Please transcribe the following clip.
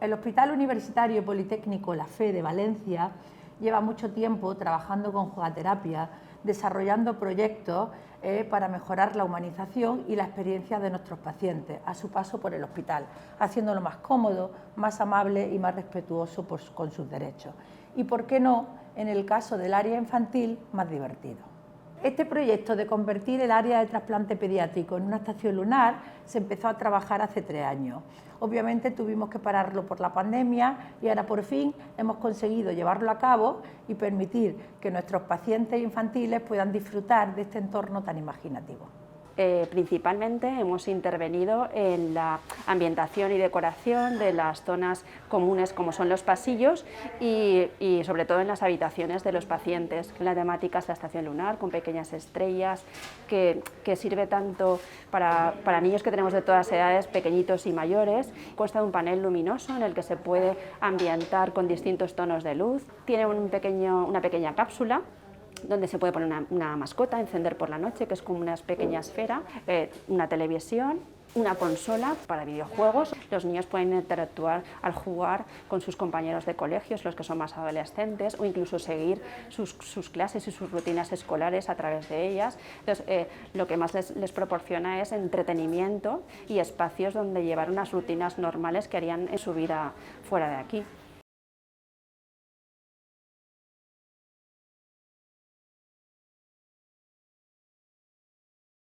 El Hospital Universitario Politécnico La Fe de Valencia lleva mucho tiempo trabajando con jugaterapia, desarrollando proyectos para mejorar la humanización y la experiencia de nuestros pacientes a su paso por el hospital, haciéndolo más cómodo, más amable y más respetuoso con sus derechos. Y, ¿por qué no?, en el caso del área infantil, más divertido. Este proyecto de convertir el área de trasplante pediátrico en una estación lunar se empezó a trabajar hace 3 años. Obviamente tuvimos que pararlo por la pandemia y ahora por fin hemos conseguido llevarlo a cabo y permitir que nuestros pacientes infantiles puedan disfrutar de este entorno tan imaginativo. Principalmente hemos intervenido en la ambientación y decoración de las zonas comunes como son los pasillos y sobre todo en las habitaciones de los pacientes. La temática es la estación lunar con pequeñas estrellas que sirve tanto para niños que tenemos de todas edades, pequeñitos y mayores. Consta de un panel luminoso en el que se puede ambientar con distintos tonos de luz. Tiene una pequeña cápsula donde se puede poner una mascota, encender por la noche, que es como una pequeña esfera, una televisión, una consola para videojuegos. Los niños pueden interactuar al jugar con sus compañeros de colegios, los que son más adolescentes, o incluso seguir sus clases y sus rutinas escolares a través de ellas. Entonces, lo que más les proporciona es entretenimiento y espacios donde llevar unas rutinas normales que harían en su vida fuera de aquí.